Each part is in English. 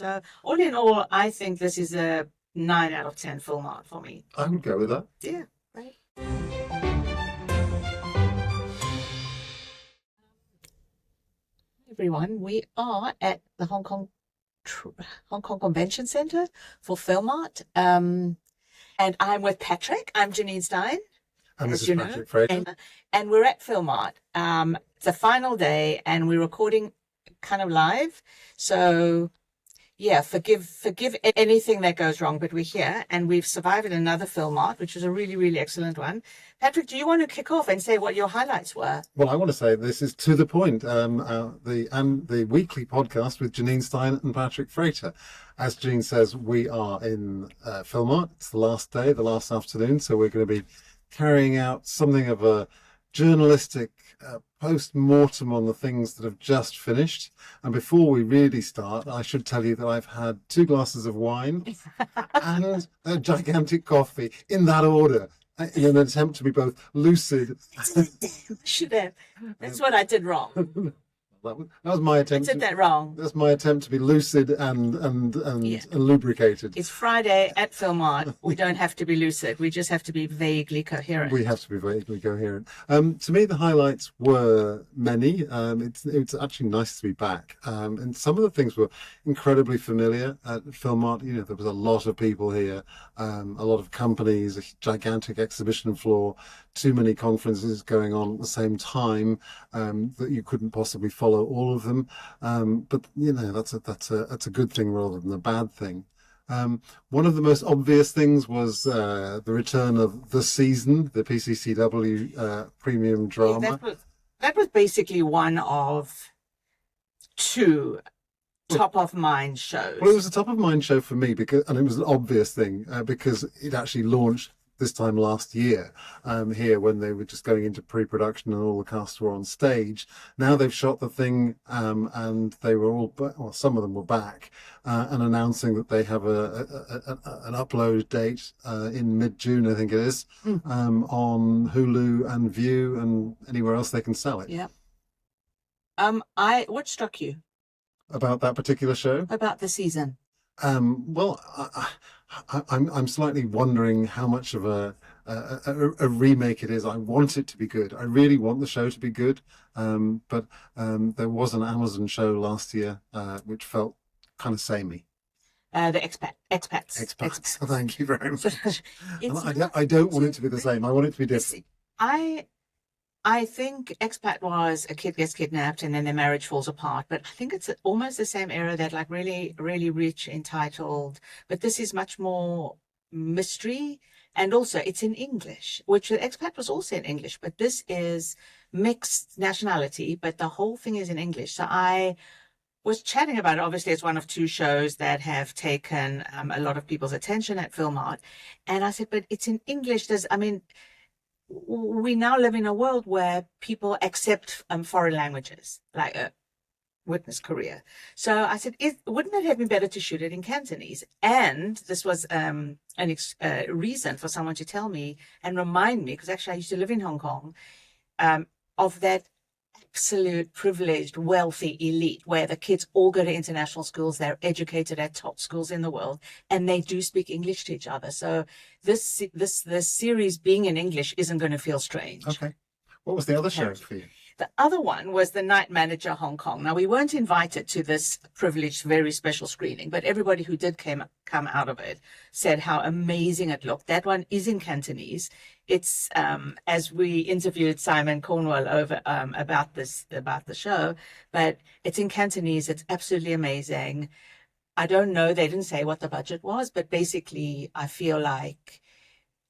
So all in all, I think this is a 9 out of 10 film art for me. I would go with that. Yeah, right. Everyone, we are at the Hong Kong Convention Center for Filmart. And I'm with Patrick. I'm Janine Stein. And this is Patrick Frater. And we're at Filmart. It's the final day and we're recording kind of live. So yeah, forgive anything that goes wrong, but we're here and we've survived another Filmart, which was a really, really excellent one. Patrick, do you want to kick off and say what your highlights were? Well, I want to say this is To the Point, the weekly podcast with Janine Stein and Patrick Frater. As Janine says, we are in Filmart. It's the last day, the last afternoon, so we're going to be carrying out something of a journalistic post-mortem on the things that have just finished. And before we really start, I should tell you that I've had 2 glasses of wine and a gigantic coffee in that order, in an attempt to be both lucid. Should have. That's what I did wrong. That was my attempt. I did that wrong. That's my attempt to be lucid and lubricated. It's Friday at Filmart. We don't have to be lucid. We just have to be vaguely coherent. We have to be vaguely coherent. To me, the highlights were many. It's actually nice to be back. And some of the things were incredibly familiar at Filmart. You know, there was a lot of people here, a lot of companies, a gigantic exhibition floor, too many conferences going on at the same time that you couldn't possibly follow all of them, but you know, that's a good thing rather than a bad thing. One of the most obvious things was the return of The Season, the PCCW premium drama. That was basically one of 2 top of mind shows. Well, it was a top of mind show for me and it was an obvious thing because it actually launched this time last year here when they were just going into pre-production and all the cast were on stage. Now they've shot the thing and they were all, well, some of them were back and announcing that they have an upload date in mid-June, I think it is, on Hulu and View and anywhere else they can sell it. Yeah. What struck you about that particular show? About The Season? Well, I'm slightly wondering how much of a remake it is. I want it to be good. I really want the show to be good. But there was an Amazon show last year which felt kind of samey. The expats. Thank you very much. I don't want it to be the same. I want it to be different. I think Expat was a kid gets kidnapped and then their marriage falls apart. But I think it's almost the same era that like really, really rich, entitled. But this is much more mystery. And also it's in English, which the Expat was also in English. But this is mixed nationality, but the whole thing is in English. So I was chatting about it. Obviously, it's one of 2 shows that have taken a lot of people's attention at Filmart. And I said, but it's in English. We now live in a world where people accept foreign languages, like witness Korea. So I said, wouldn't it have been better to shoot it in Cantonese? And this was a reason for someone to tell me and remind me, because actually I used to live in Hong Kong, of that absolute privileged, wealthy elite where the kids all go to international schools, they're educated at top schools in the world, and they do speak English to each other. So this series being in English isn't going to feel strange. Okay. What was the other show for you? The other one was The Night Manager Hong Kong. Now, we weren't invited to this privileged, very special screening, but everybody who did come out of it said how amazing it looked. That one is in Cantonese. It's, as we interviewed Simon Cornwell over about the show, but it's in Cantonese. It's absolutely amazing. I don't know. They didn't say what the budget was, but basically I feel like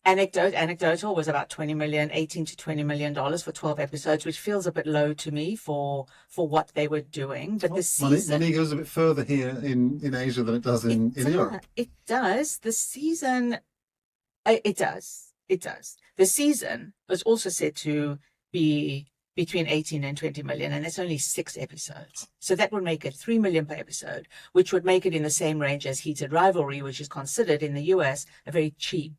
anecdotal was about 18 to $20 million for 12 episodes, which feels a bit low to me for what they were doing. But the season, money goes a bit further here in Asia than it does in Europe. It does. The season, it does. The season was also said to be between 18 and 20 million, and it's only 6 episodes. So that would make it 3 million per episode, which would make it in the same range as Heated Rivalry, which is considered in the US a very cheap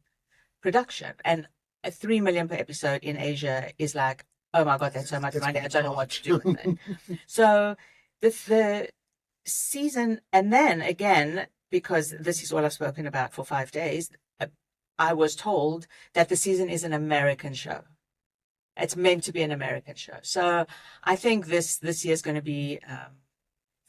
production. And a 3 million per episode in Asia is like, oh my God, that's so much money. I don't know what to do with it. So the season, and then again, because this is what I've spoken about for 5 days, I was told that the season is an American show. It's meant to be an American show. So I think this year is going to be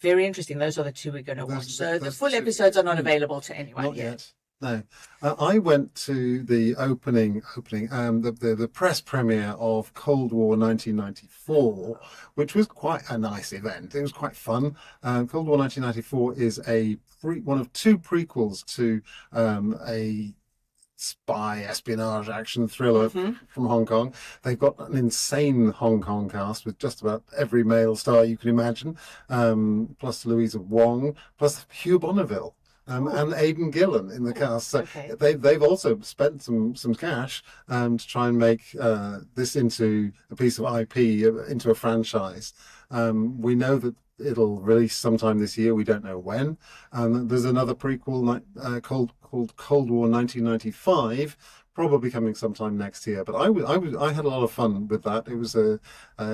very interesting. Those are the two we're going to watch. So the full episodes are not available to anyone Not yet. No, I went to the the press premiere of Cold War 1994, which was quite a nice event. It was quite fun. Cold War 1994 is one of two prequels to a spy espionage action thriller from Hong Kong. They've got an insane Hong Kong cast with just about every male star you can imagine, plus Louisa Wong, plus Hugh Bonneville. And Aidan Gillen in the cast. So they've also spent some cash to try and make this into a piece of IP, into a franchise. We know that it'll release sometime this year. We don't know when. There's another prequel called Cold War 1995, probably coming sometime next year. But I had a lot of fun with that. It was a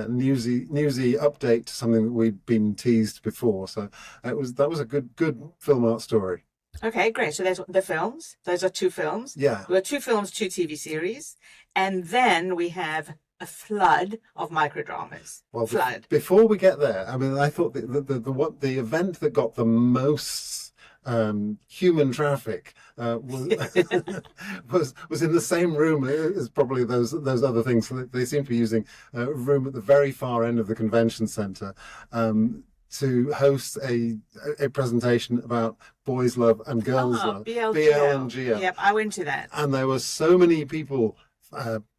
newsy update to something that we'd been teased before. So that was a good Filmart story. Okay, great. So there's the films. Those are two films. Yeah. We have two films, two TV series, and then we have a flood of microdramas. Well, flood. Before we get there, I mean, I thought the event that got the most human traffic was in the same room as probably those other things. So they seem to be using a room at the very far end of the convention centre to host a presentation about boys love and girls love, BL and GL. Yep, I went to that. And there were so many people,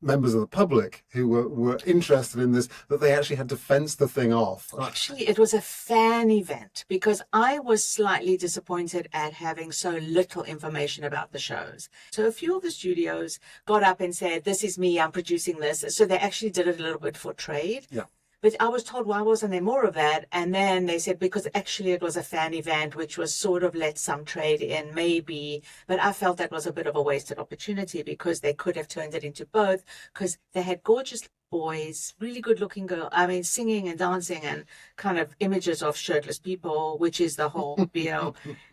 members of the public, who were interested in this that they actually had to fence the thing off. Actually, it was a fan event because I was slightly disappointed at having so little information about the shows. So a few of the studios got up and said, "This is me, I'm producing this." So they actually did it a little bit for trade. Yeah. But I was told, why wasn't there more of that? And then they said, because actually it was a fan event, which was sort of let some trade in, maybe. But I felt that was a bit of a wasted opportunity because they could have turned it into both, because they had gorgeous boys, really good looking girl. I mean, singing and dancing and kind of images of shirtless people, which is the whole BL,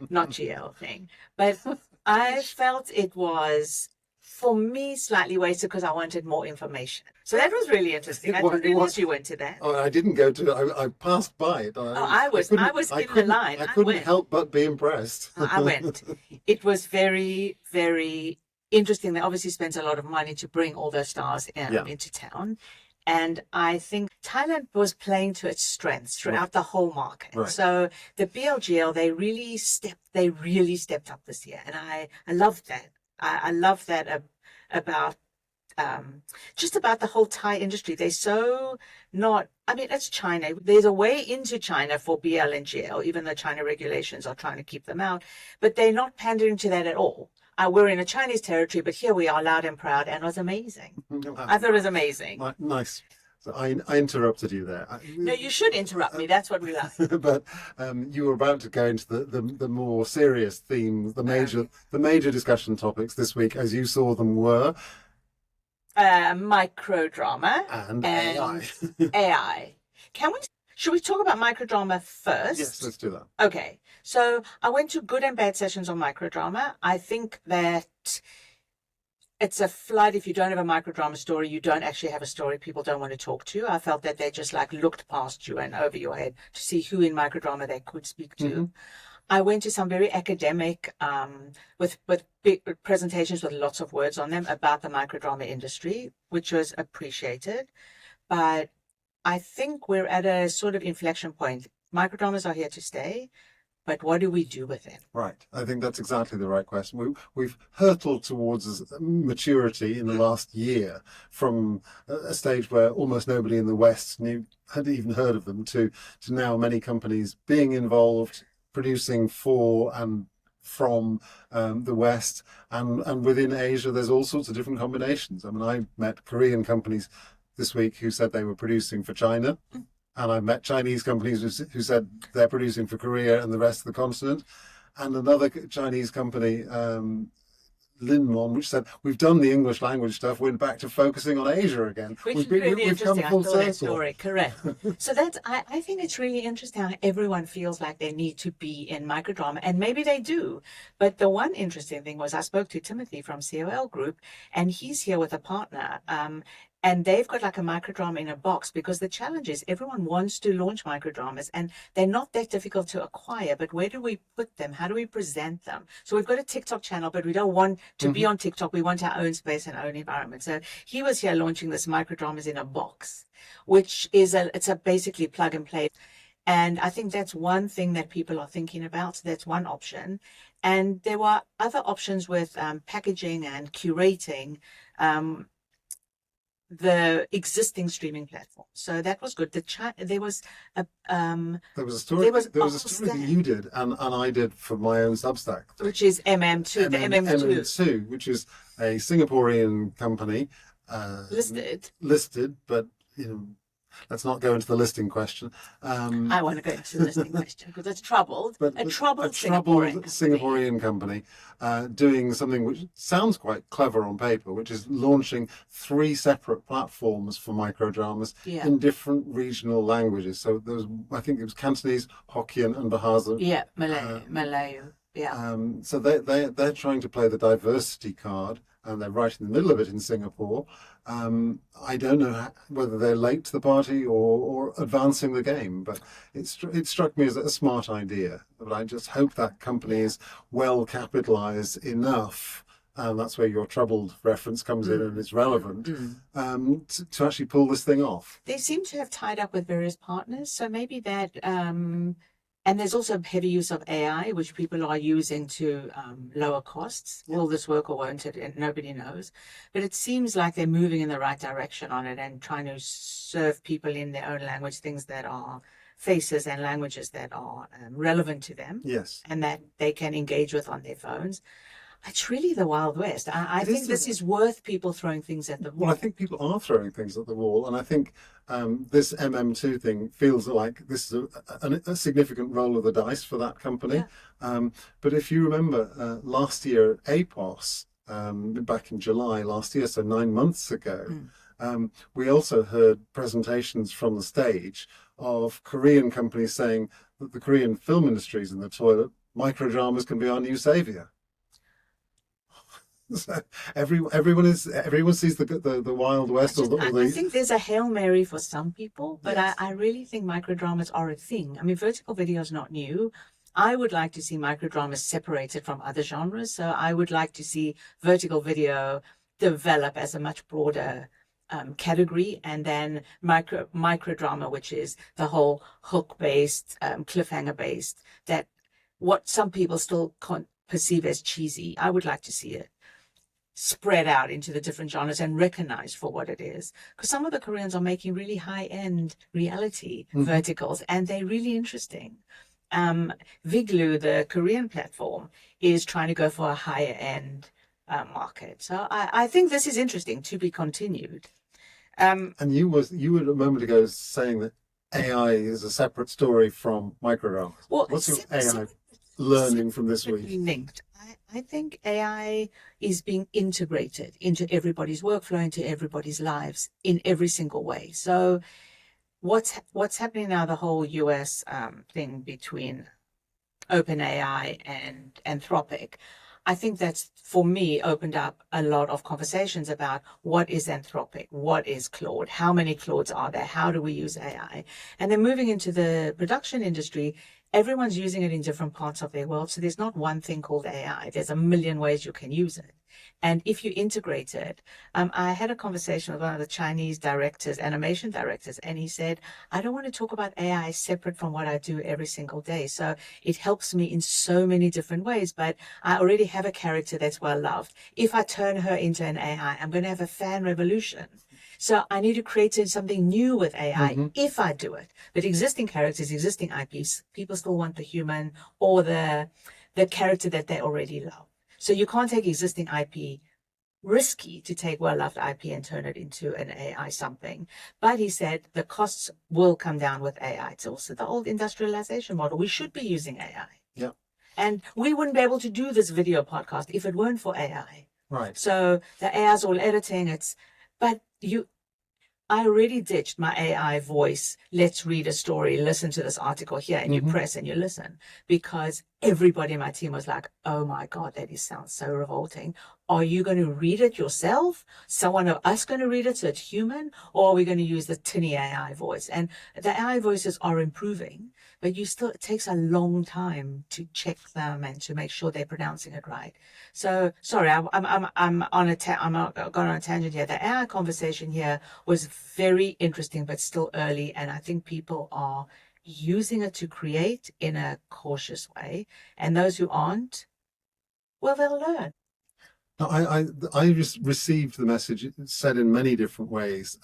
not GL thing. But I felt it was, for me, slightly wasted because I wanted more information. So that was really interesting. I didn't realize you went to that. Oh, I didn't go to it. I passed by it. I was in the line. I couldn't help but be impressed. I went. It was very, very interesting. They obviously spent a lot of money to bring all those stars into town. And I think Thailand was playing to its strengths throughout the whole market. Right. So the BLGL, they really stepped up this year. And I loved that. I love that about just about the whole Thai industry. They're so not, I mean, it's China. There's a way into China for BL and GL, even though China regulations are trying to keep them out. But they're not pandering to that at all. We're in a Chinese territory, but here we are loud and proud, and it was amazing. I thought it was amazing. Nice. So I interrupted you there. No, you should interrupt me. That's what we like. But you were about to go into the more serious themes, the major discussion topics this week, as you saw them, were microdrama and AI. AI. Should we talk about microdrama first? Yes, let's do that. Okay. So I went to good and bad sessions on microdrama. I think that it's a flood. If you don't have a microdrama story, you don't actually have a story people don't want to talk to. I felt that they just like looked past you and over your head to see who in microdrama they could speak to. Mm-hmm. I went to some very academic, with big presentations with lots of words on them about the microdrama industry, which was appreciated. But I think we're at a sort of inflection point. Microdramas are here to stay. But what do we do with it? Right. I think that's exactly the right question. We've hurtled towards maturity in the last year, from a stage where almost nobody in the West had even heard of them to now many companies being involved, producing for and from the West, and within Asia there's all sorts of different combinations. I mean, I met Korean companies this week who said they were producing for China. And I met Chinese companies who said they're producing for Korea and the rest of the continent. And another Chinese company Linmon, which said, we've done the English language stuff, we're back to focusing on Asia again. Which is really we've come interesting. I full saw that circle. story, correct. So that's, I think it's really interesting how everyone feels like they need to be in microdrama, and maybe they do. But the one interesting thing was I spoke to Timothy from COL Group, and he's here with a partner. And they've got like a microdrama in a box, because the challenge is everyone wants to launch microdramas and they're not that difficult to acquire. But where do we put them? How do we present them? So we've got a TikTok channel, but we don't want to be on TikTok. We want our own space and own environment. So he was here launching this microdramas in a box, which is it's a basically plug and play. And I think that's one thing that people are thinking about. That's one option. And there were other options with packaging and curating the existing streaming platform. So that was good. There was a story that you did and I did for my own Substack, which is MM2, the MM2, which is a Singaporean company listed, but let's not go into the listing question. I want to go into the listing question because it's troubled. But a troubled Singaporean company doing something which sounds quite clever on paper, which is launching 3 separate platforms for microdramas in different regional languages. So there was, I think it was Cantonese, Hokkien, and Bahasa. Yeah, Malay. Yeah. So they're trying to play the diversity card, and they're right in the middle of it in Singapore. I don't know whether they're late to the party or advancing the game, but it struck me as a smart idea. But I just hope that company is well capitalized enough, and that's where your troubled reference comes in and is relevant, to actually pull this thing off. They seem to have tied up with various partners, so maybe that... And there's also heavy use of AI, which people are using to lower costs. Will this work or won't it? And nobody knows. But it seems like they're moving in the right direction on it and trying to serve people in their own language, things that are faces and languages that are relevant to them. Yes. And that they can engage with on their phones. It's really the Wild West. I think this is worth people throwing things at the wall. Well, I think people are throwing things at the wall, and I think this MM2 thing feels like this is a significant roll of the dice for that company. Yeah. But if you remember, last year at APOS, back in July last year, so 9 months ago, we also heard presentations from the stage of Korean companies saying that the Korean film industry is in the toilet. Microdramas can be our new savior. So everyone sees the Wild West. I think there's a Hail Mary for some people, but yes. I really think microdramas are a thing. I mean, vertical video is not new. I would like to see microdramas separated from other genres. So I would like to see vertical video develop as a much broader category, and then microdrama, which is the whole hook-based, cliffhanger-based, that what some people still perceive as cheesy. I would like to see it spread out into the different genres and recognized for what it is. Because some of the Koreans are making really high-end reality verticals, and they're really interesting. Viglu, the Korean platform, is trying to go for a higher-end market. So I think this is interesting to be continued. And you were a moment ago saying that AI is a separate story from microdramas. Well, what's your AI learning from this week? Linked. I think AI is being integrated into everybody's workflow, into everybody's lives in every single way. So what's happening now, the whole US thing between OpenAI and Anthropic, I think that's, for me, opened up a lot of conversations about what is Anthropic, what is Claude, how many Claudes are there, how do we use AI? And then moving into the production industry, everyone's using it in different parts of their world. So there's not one thing called AI. There's a million ways you can use it. And if you integrate it, I had a conversation with one of the Chinese directors, animation directors, and he said, I don't want to talk about AI separate from what I do every single day. So it helps me in so many different ways, but I already have a character that's well loved. If I turn her into an AI, I'm going to have a fan revolution. So I need to create something new with AI if I do it. But existing characters, existing IPs, people still want the human or the character that they already love. So you can't take existing IP, risky to take well-loved IP and turn it into an AI something. But he said the costs will come down with AI. It's also the old industrialization model. We should be using AI. Yeah. And we wouldn't be able to do this video podcast if it weren't for AI. Right. So the AI is all editing. But I already ditched my AI voice. Let's read a story, listen to this article here, and you press and you listen, because everybody in my team was like, oh my God, that sounds so revolting. Are you going to read it yourself? Someone of us going to read it so it's human? Or are we going to use the tinny AI voice? And the AI voices are improving, but it takes a long time to check them and to make sure they're pronouncing it right. So sorry, I'm going on a tangent here. The AI conversation here was very interesting, but still early. And I think people are using it to create in a cautious way. And those who aren't, well, they'll learn. Now, I just received the message said in many different ways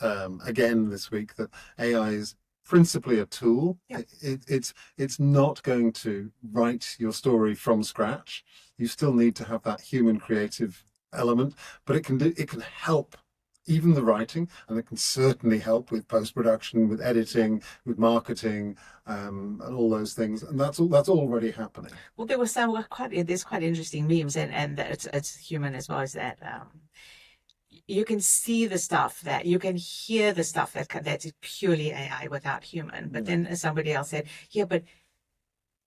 again this week that AI is principally a tool. Yeah. It's not going to write your story from scratch. You still need to have that human creative element, but it can help even the writing, and it can certainly help with post-production, with editing, with marketing, and all those things. And that's already happening. Well, there's quite interesting memes, and it's human as well as that. You can see the stuff that you can hear the stuff that is purely AI without human. But then somebody else said, yeah, but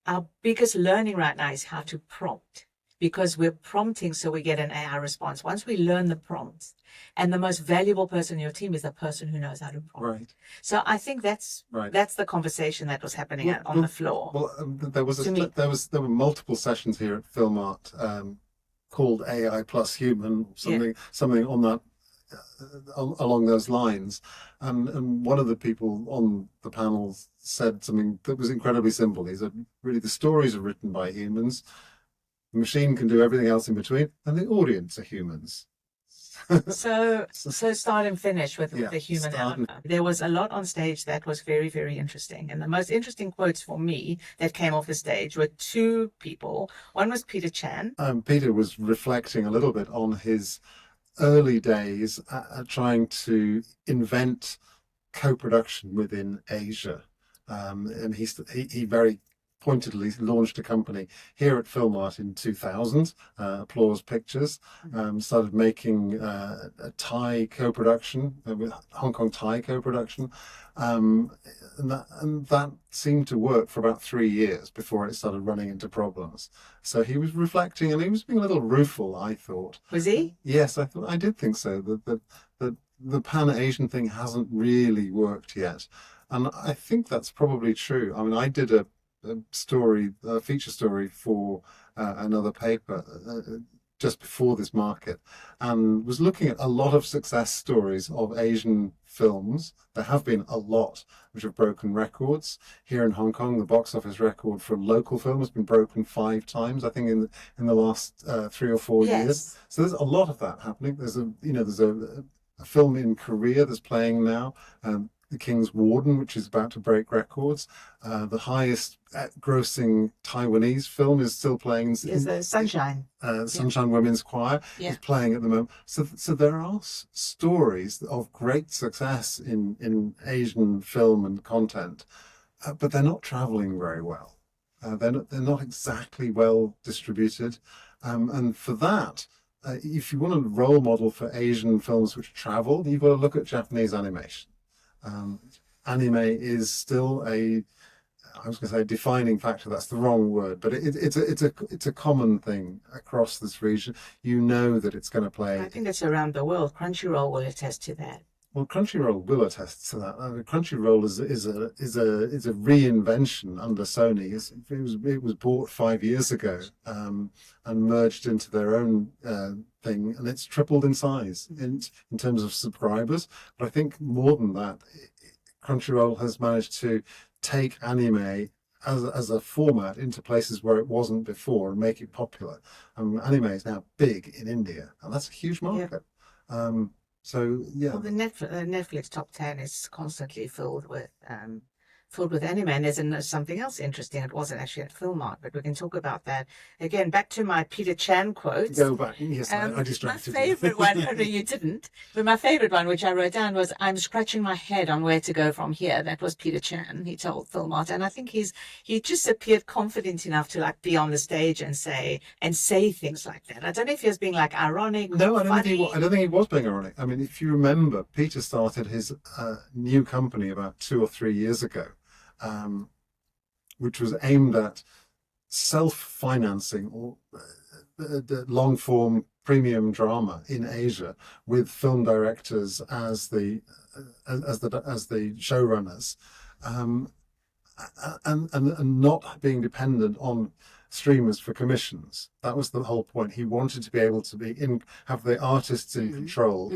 our biggest learning right now is how to prompt, because we're prompting so we get an AI response. Once we learn the prompts, and the most valuable person in your team is the person who knows how to prompt. Right. So I think that's the conversation that was happening on the floor. Well, there were multiple sessions here at Filmart called AI plus human, something on that along those lines, and one of the people on the panel said something that was incredibly simple. He said, really, the stories are written by humans. The machine can do everything else in between, and the audience are humans. So start and finish with the human element. There was a lot on stage that was very, very interesting. And the most interesting quotes for me that came off the stage were two people. One was Peter Chan. Peter was reflecting a little bit on his early days trying to invent co-production within Asia. And he very pointedly launched a company here at Filmart in 2000, Applause Pictures, started making a Thai co-production, with Hong Kong Thai co-production, and that seemed to work for about 3 years before it started running into problems. So he was reflecting, and he was being a little rueful, I thought. Was he? Yes, I did think so, that the Pan-Asian thing hasn't really worked yet. And I think that's probably true. I mean, I did a feature story for another paper just before this market, and was looking at a lot of success stories of Asian films. There have been a lot which have broken records. Here in Hong Kong, the box office record for a local film has been broken 5 times, I think, in the last 3 or 4 years. So there's a lot of that happening. There's a film in Korea that's playing now, The King's Warden, which is about to break records. The highest grossing Taiwanese film is still playing. Is the Sunshine. Sunshine Women's Choir is playing at the moment. So there are stories of great success in Asian film and content, but they're not traveling very well. They're not exactly well distributed. And for that, if you want a role model for Asian films which travel, you've got to look at Japanese animation. Anime is still I was going to say a defining factor. That's the wrong word, but it's a common thing across this region. You know that it's going to play. I think it's around the world. Crunchyroll will attest to that. Well, Crunchyroll will attest to that. Crunchyroll is a reinvention under Sony. It was bought 5 years ago and merged into their own thing, and it's tripled in size in terms of subscribers. But I think more than that, Crunchyroll has managed to take anime as a format into places where it wasn't before and make it popular. Anime is now big in India, and that's a huge market. So yeah. Well, the Netflix top 10 is constantly filled with filled with anime. And there's something else interesting. It wasn't actually at Filmart, but we can talk about that. Again, back to my Peter Chan quotes. Go back. Yes, I distracted my favorite one, no, you didn't. But my favorite one, which I wrote down, was I'm scratching my head on where to go from here. That was Peter Chan. He told Filmart. And I think he just appeared confident enough to like be on the stage and say things like that. I don't know if he was being like ironic. No, I don't funny. think he was being ironic. I mean, if you remember, Peter started his new company about 2 or 3 years ago, which was aimed at self-financing or the long-form premium drama in Asia, with film directors as the showrunners, and not being dependent on streamers for commissions. That was the whole point. He wanted to be able to have the artists in control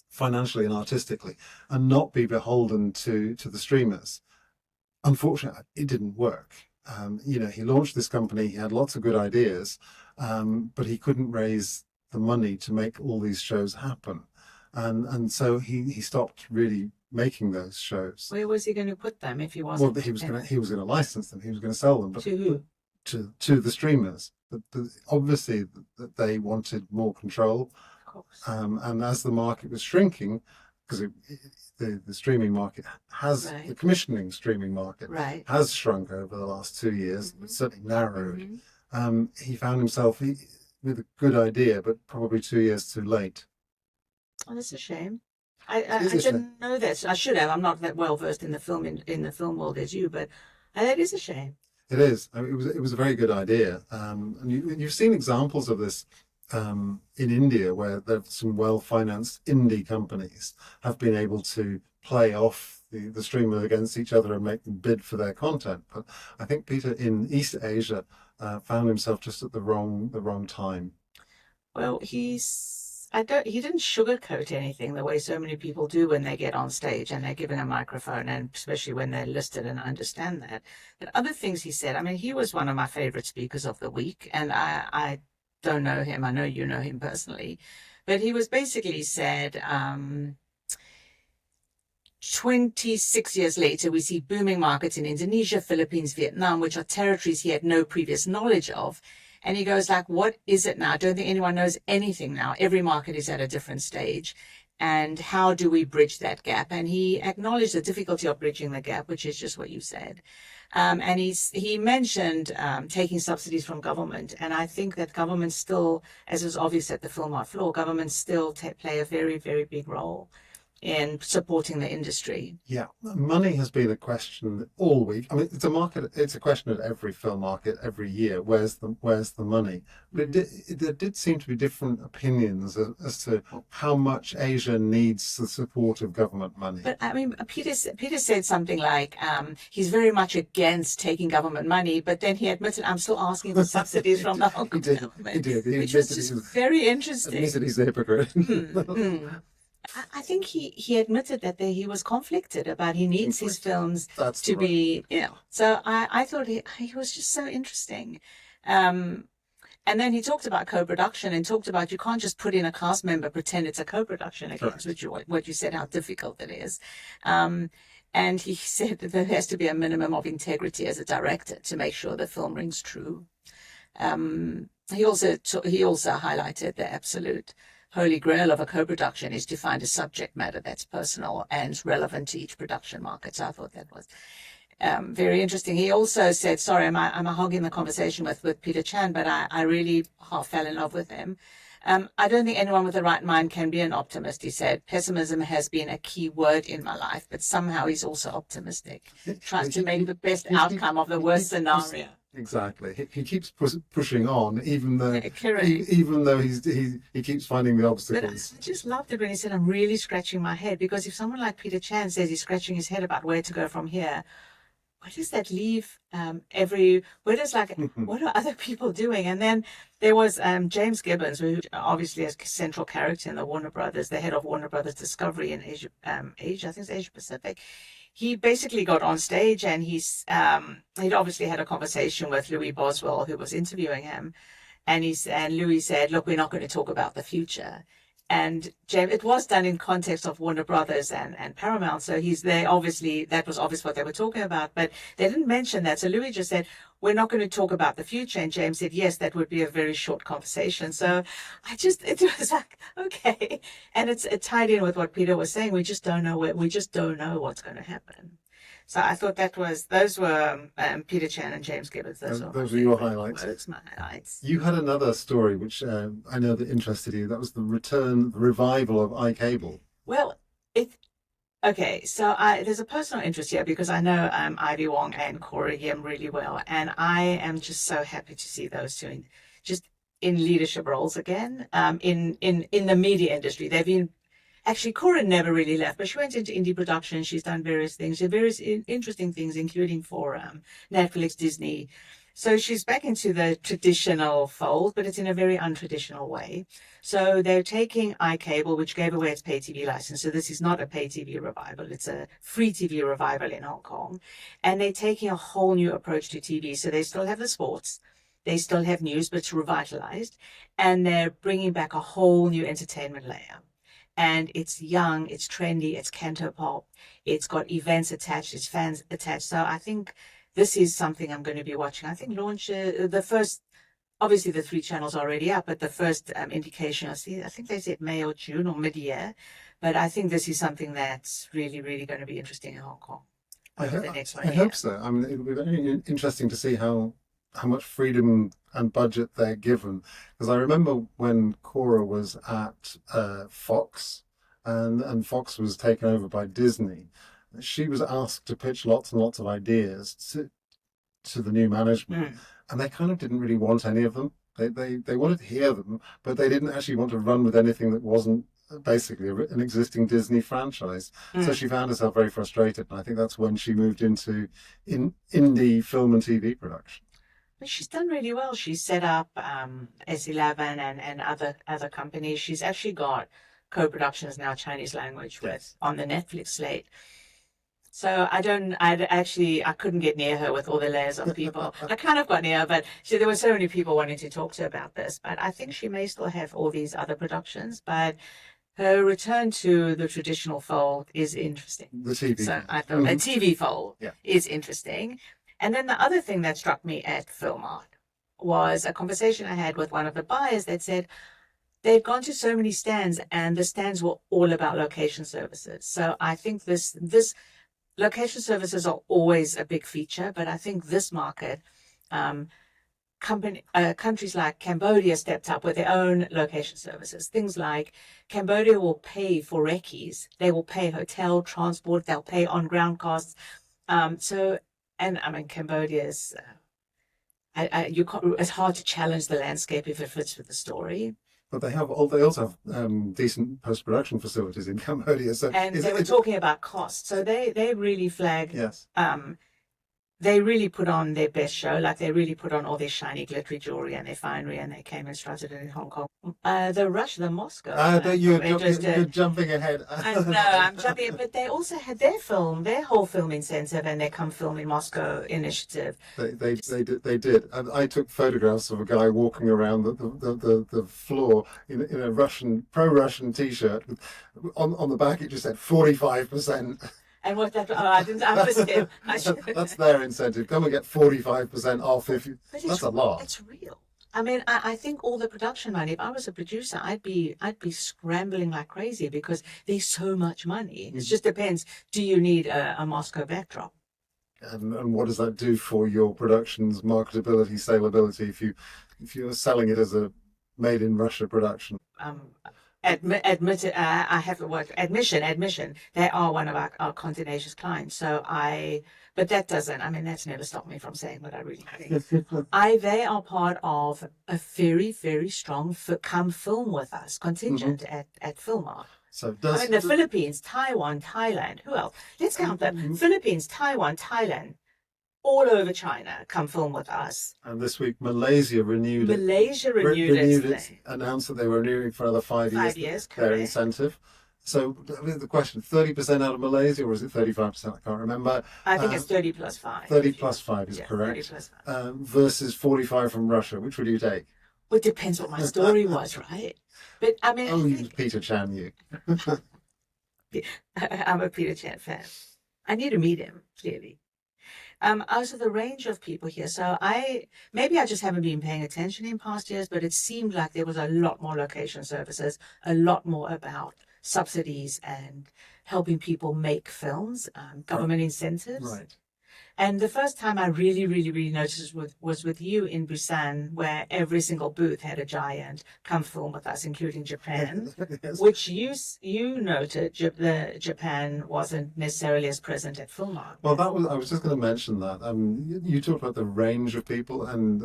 financially and artistically, and not be beholden to the streamers. Unfortunately, it didn't work. He launched this company, he had lots of good ideas, but he couldn't raise the money to make all these shows happen. And so he stopped really making those shows. Where was he going to put them if he wasn't? Well, he was going to license them. He was going to sell them. But to who? To the streamers. But obviously that they wanted more control. Of course. And as the market was shrinking, because the streaming market the commissioning streaming market has shrunk over the last 2 years, certainly narrowed. He found himself with a good idea, but probably 2 years too late. Oh, that's a shame. I didn't know that. I should have. I'm not that well versed in the film world as you, but that is a shame. It is. I mean, it was a very good idea, and you've seen examples of this in India, where there some well-financed indie companies have been able to play off the streamers against each other and make them bid for their content. But I think Peter in East Asia found himself just at the wrong time. Well, he didn't sugarcoat anything the way so many people do when they get on stage and they're given a microphone, and especially when they're listed, and I understand that. But other things he said, I mean, he was one of my favorite speakers of the week, and I don't know him. I know you know him personally, but he was basically said, 26 years later, we see booming markets in Indonesia, Philippines, Vietnam, which are territories he had no previous knowledge of. And he goes like, what is it now? I don't think anyone knows anything now. Every market is at a different stage. And how do we bridge that gap? And he acknowledged the difficulty of bridging the gap, which is just what you said. And he mentioned taking subsidies from government. And I think that governments still, as is obvious at the Filmart floor, governments still play a very, very big role in supporting the industry. Yeah, money has been a question all week. I mean, it's a question at every film market every year. Where's the money? But there did seem to be different opinions as to how much Asia needs the support of government money. But I mean, Peter said something like he's very much against taking government money, but then he admitted, I'm still asking for subsidies from the Hong Kong government. He did. Which was just very interesting. He said he's a hypocrite. I think he admitted that he was conflicted about he needs his films to be, So I thought he was just so interesting. And then he talked about co-production and talked about you can't just put in a cast member, pretend it's a co-production against what you said, how difficult it is. And he said that there has to be a minimum of integrity as a director to make sure the film rings true. He also highlighted the absolute holy grail of a co-production is to find a subject matter that's personal and relevant to each production market. So I thought that was very interesting. He also said, sorry, I'm hogging the conversation with Peter Chan, but I really half fell in love with him. I don't think anyone with the right mind can be an optimist, he said. Pessimism has been a key word in my life, but somehow he's also optimistic. Tries to make the best outcome of the worst scenario. Exactly. He keeps pushing on, even though he keeps finding the obstacles. But I just loved it when he said, I'm really scratching my head, because if someone like Peter Chan says he's scratching his head about where to go from here, where does that leave what are other people doing? And then there was James Gibbons, who obviously is a central character in the Warner Brothers, the head of Warner Brothers Discovery in Asia, I think it's Asia Pacific. He basically got on stage and he'd obviously had a conversation with Louis Boswell, who was interviewing him. And Louis said, look, we're not going to talk about the future. And James, it was done in context of Warner Brothers and Paramount. So that was obvious what they were talking about, but they didn't mention that. So Louis just said, we're not going to talk about the future. And James said, yes, that would be a very short conversation. So it was like, okay. And it tied in with what Peter was saying. We just don't know what's going to happen. So I thought those were Peter Chan and James Gibbons. Those were your highlights. Those my highlights. You had another story which I know that interested you. That was the revival of iCable. Well, okay. So there's a personal interest here because I know Ivy Wong and Cora Yim really well, and I am just so happy to see those two in leadership roles again. In the media industry, they've been. Actually, Cora never really left, but she went into indie production. She's done various things, various interesting things, including for Netflix, Disney. So she's back into the traditional fold, but it's in a very untraditional way. So they're taking iCable, which gave away its pay TV license. So this is not a pay TV revival. It's a free TV revival in Hong Kong. And they're taking a whole new approach to TV. So they still have the sports. They still have news, but it's revitalized. And they're bringing back a whole new entertainment layer. And it's young, it's trendy, it's cantopop, it's got events attached, it's fans attached. So I think this is something I'm going to be watching. I think obviously the 3 channels are already up, but the first indication I think they said May or June or mid-year. But I think this is something that's really, really going to be interesting in Hong Kong. I hope so. I mean, it'll be very interesting to see how much freedom and budget they're given. Because I remember when Cora was at Fox and Fox was taken over by Disney, she was asked to pitch lots and lots of ideas to the new management. And they kind of didn't really want any of them. They wanted to hear them, but they didn't actually want to run with anything that wasn't basically an existing Disney franchise. So she found herself very frustrated. And I think that's when she moved into indie film and TV production. But she's done really well. She's set up S11 and other companies. She's actually got co-productions now, Chinese language, on the Netflix slate. So I couldn't get near her with all the layers of people. I kind of got near her, but there were so many people wanting to talk to her about this. But I think she may still have all these other productions. But her return to the traditional fold is interesting. The TV. So I thought a TV fold is interesting. And then the other thing that struck me at Filmart was a conversation I had with one of the buyers that said they'd gone to so many stands and the stands were all about location services. So I think this location services are always a big feature, but I think this market, countries like Cambodia stepped up with their own location services. Things like Cambodia will pay for recce's, they will pay hotel, transport, they'll pay on-ground costs. And I mean, Cambodia is, it's hard to challenge the landscape if it fits with the story. But they also have decent post-production facilities in Cambodia. So they were talking about cost. So they really flag. Yes. They really put on their best show. Like they really put on all their shiny, glittery jewelry and their finery, and they came and strutted it in Hong Kong. The Moscow. You're jumping ahead. I know, I'm jumping. But they also had their whole film incentive, and their Come Film in Moscow initiative. They did. And I took photographs of a guy walking around the floor in a pro-Russian T-shirt. On the back, it just said 45%. And what that? Oh, I didn't. I missed him. That's their incentive. Come and get 45% off. That's a lot. It's real. I mean, I think all the production money. If I was a producer, I'd be scrambling like crazy because there's so much money. It just depends. Do you need a Moscow backdrop? And what does that do for your production's marketability, saleability? If you're selling it as a made in Russia production. Admitted, I have the word admission. They are one of our Cantonese clients. But that doesn't, I mean, that's never stopped me from saying what I really think. They are part of a very, very strong Come Film With Us contingent at Filmart. So the Philippines, Taiwan, Thailand, who else? Let's count them. Philippines, Taiwan, Thailand, all over China, Come Film With Us. And this week, Malaysia renewed announced that they were renewing for another 5 years. 5 years, their correct. Incentive. So the question, 30% out of Malaysia, or is it 35%? I can't remember. I think it's 30 plus 5. 30 plus 5 is correct. 30 plus 5. Versus 45 from Russia. Which would you take? Well, it depends what my story was, right? But I mean, Oh, I you think Peter Chan, you. I'm a Peter Chan fan. I need to meet him, clearly. Also the range of people here. So maybe I just haven't been paying attention in past years, but it seemed like there was a lot more location services, a lot more about subsidies and helping people make films, government incentives. Right. And the first time I really, really, really noticed was with you in Busan, where every single booth had a giant come film with us, including Japan, Yes. which you noted Japan wasn't necessarily as present at Filmart. Well, I was just going to mention that. You talked about the range of people, and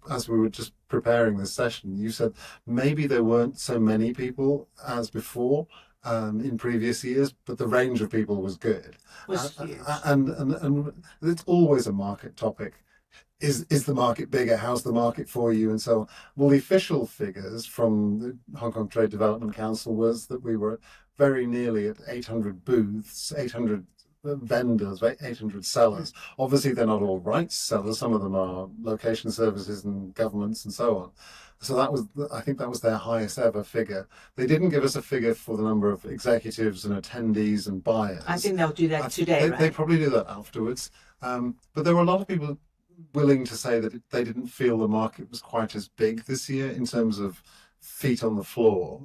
as we were just preparing this session, you said maybe there weren't so many people as before in previous years, but the range of people was good. Was huge. And it's always a market topic. Is the market bigger? How's the market for you? And so on. Well, the official figures from the Hong Kong Trade Development Council was that we were very nearly at 800 booths, 800 vendors, 800 sellers. Obviously, they're not all rights sellers. Some of them are location services and governments and so on. So I think that was their highest ever figure. They didn't give us a figure for the number of executives and attendees and buyers. I think they'll do that today, right? They probably do that afterwards. But there were a lot of people willing to say that they didn't feel the market was quite as big this year in terms of feet on the floor.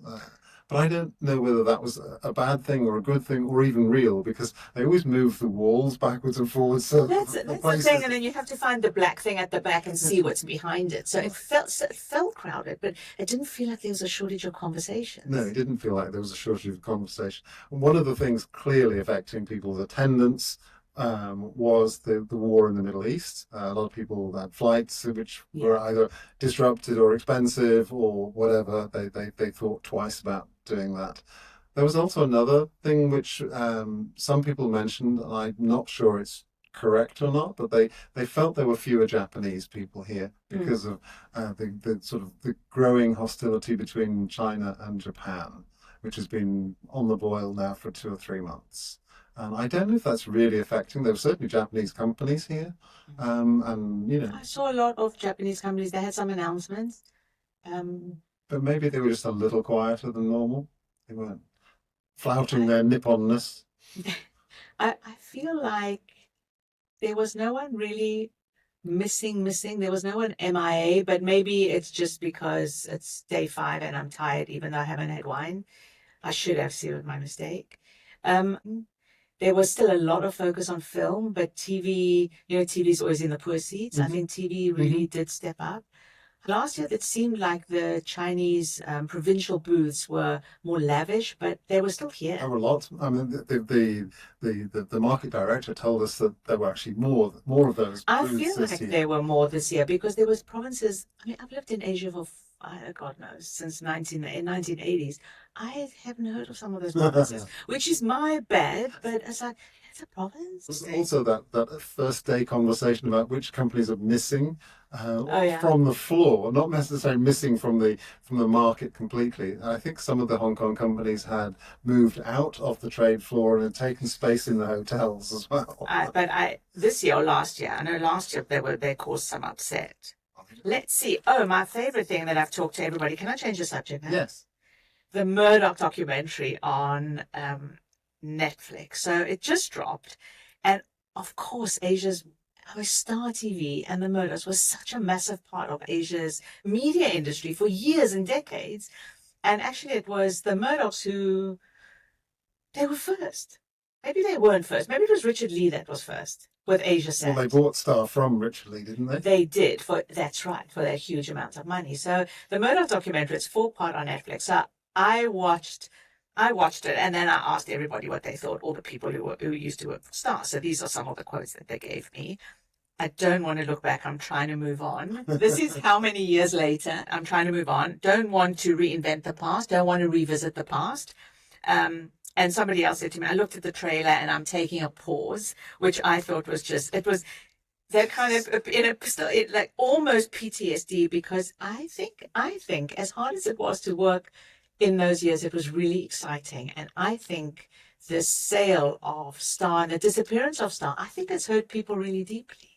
But I don't know whether that was a bad thing or a good thing or even real, because they always move the walls backwards and forwards. So that's the thing, and then you have to find the black thing at the back and see what's behind it. So it felt crowded, but it didn't feel like there was a shortage of conversations. No, it didn't feel like there was a shortage of conversation. And one of the things clearly affecting people's attendance was the war in the Middle East. A lot of people had flights which were either disrupted or expensive or whatever. They thought twice about doing that. There was also another thing which some people mentioned, and I'm not sure it's correct or not, but they felt there were fewer Japanese people here because of the sort of the growing hostility between China and Japan, which has been on the boil now for 2 or 3 months. And I don't know if that's really affecting. There were certainly Japanese companies here, and I saw a lot of Japanese companies. They had some announcements. But maybe they were just a little quieter than normal. They weren't flouting their Nipponness. I feel like there was no one really missing. There was no one MIA, but maybe it's just because it's day 5 and I'm tired, even though I haven't had wine. I should have seen my mistake. There was still a lot of focus on film, but TV, TV is always in the poor seats. I think TV really did step up. Last year, it seemed like the Chinese provincial booths were more lavish, but they were still here. There were lots. I mean, the market director told us that there were actually more of those booths I feel this like year. there were more this year because there was provinces. I mean, I've lived in Asia for God knows since 1980s. I haven't heard of some of those provinces, which is my bad. But it's like it's a province. There's also that first day conversation about which companies are missing yeah. from the floor, not necessarily missing from the market completely. I think some of the Hong Kong companies had moved out of the trade floor and had taken space in the hotels as well. But this year or last year, I know last year they caused some upset. Let's see. Oh, my favorite thing that I've talked to everybody. Can I change the subject now? Yes. The Murdoch documentary on Netflix. So it just dropped. And of course, Star TV and the Murdochs was such a massive part of Asia's media industry for years and decades. And actually, it was the Murdochs they were first. Maybe they weren't first. Maybe it was Richard Lee that was first with Asia Sat. Well, they bought Star from Richard Lee, didn't they? They did. That's right, for their huge amounts of money. So the Murdoch documentary, it's 4-part on Netflix. So I watched it, and then I asked everybody what they thought, all the people who used to work for Star. So these are some of the quotes that they gave me. I don't want to look back. I'm trying to move on. This is how many years later. I'm trying to move on. Don't want to reinvent the past. Don't want to revisit the past. And somebody else said to me, I looked at the trailer and I'm taking a pause, which I thought was that kind of like almost PTSD, because I think as hard as it was to work in those years, it was really exciting. And I think the sale of Star and the disappearance of Star, I think it's hurt people really deeply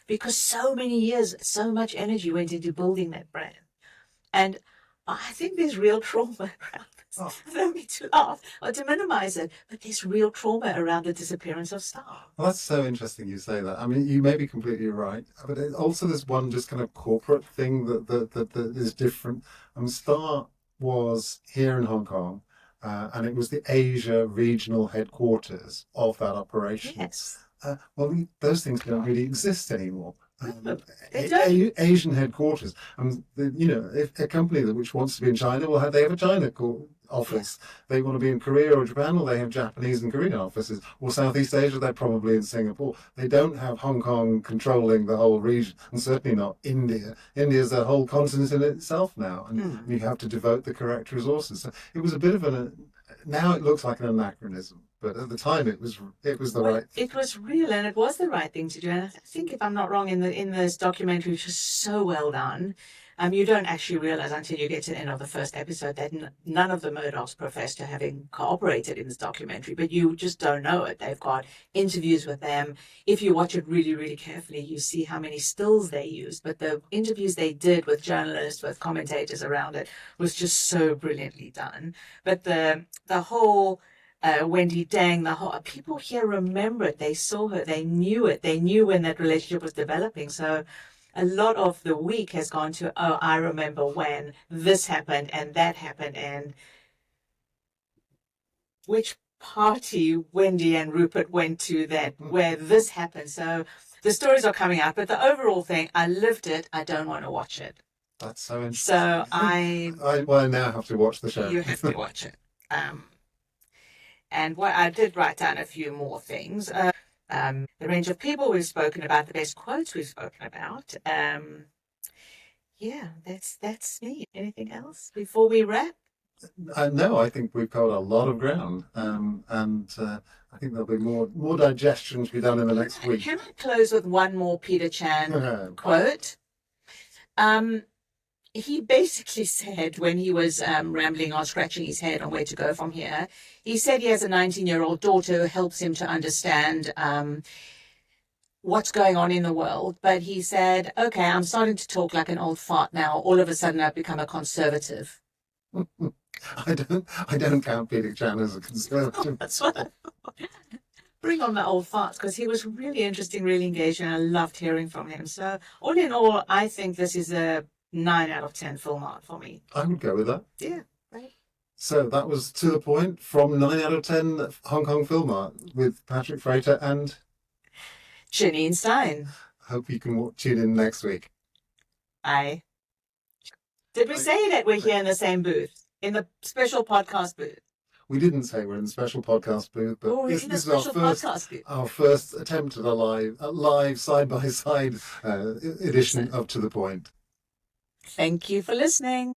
because so many years, so much energy went into building that brand. And I think there's real trauma around this. Oh. I don't mean to laugh or to minimize it, but there's real trauma around the disappearance of staff. Well, that's so interesting you say that. I mean, you may be completely right, but also there's one just kind of corporate thing that is different. Star was here in Hong Kong, and it was the Asia regional headquarters of that operation. Yes. Well, those things don't really exist anymore. They don't. Asian headquarters. If a company which wants to be in China, well, they have a China office. They want to be in Korea or Japan, well, they have Japanese and Korean offices. Or Southeast Asia, they're probably in Singapore. They don't have Hong Kong controlling the whole region, and certainly not India. India's a whole continent in itself now, and you have to devote the correct resources. So it was a bit of now it looks like an anachronism. But at the time, it was the right thing. It was real, and it was the right thing to do. And I think, if I'm not wrong, in this documentary, which is so well done, you don't actually realize until you get to the end of the first episode that none of the Murdochs profess to having cooperated in this documentary, but you just don't know it. They've got interviews with them. If you watch it really, really carefully, you see how many stills they used. But the interviews they did with journalists, with commentators around it, was just so brilliantly done. But the whole Wendy Dang, people here remember it. They saw her. They knew it. They knew when that relationship was developing. So a lot of the week has gone to, oh, I remember when this happened and that happened, and which party Wendy and Rupert went to where this happened. So the stories are coming out, but the overall thing, I lived it. I don't want to watch it. That's so interesting. So I now have to watch the show. You have to watch it. And what I did write down a few more things. The range of people we've spoken about, the best quotes we've spoken about. Yeah, that's me. Anything else before we wrap? No, I think we've covered a lot of ground, and I think there'll be more digestion to be done in the next week. Can I close with one more Peter Chan quote? He basically said, when he was rambling on, scratching his head on where to go from here, he said he has a 19-year-old daughter who helps him to understand what's going on in the world. But he said, okay, I'm starting to talk like an old fart now. All of a sudden, I've become a conservative. I don't count Peter Chan as a conservative. That's what bring on the old farts, because he was really interesting, really engaging, and I loved hearing from him. So all in all, I think this is a 9 out of 10 Filmart for me. I would go with that. Yeah, right. So that was To the Point from 9 out of 10 Hong Kong Filmart with Patrick Frater and Janine Stein. Hope you can tune in next week. Did we say that we're here in the same booth, in the special podcast booth? We didn't say we're in the special podcast booth, but this is our first attempt at a live side-by-side edition of To the Point. Thank you for listening.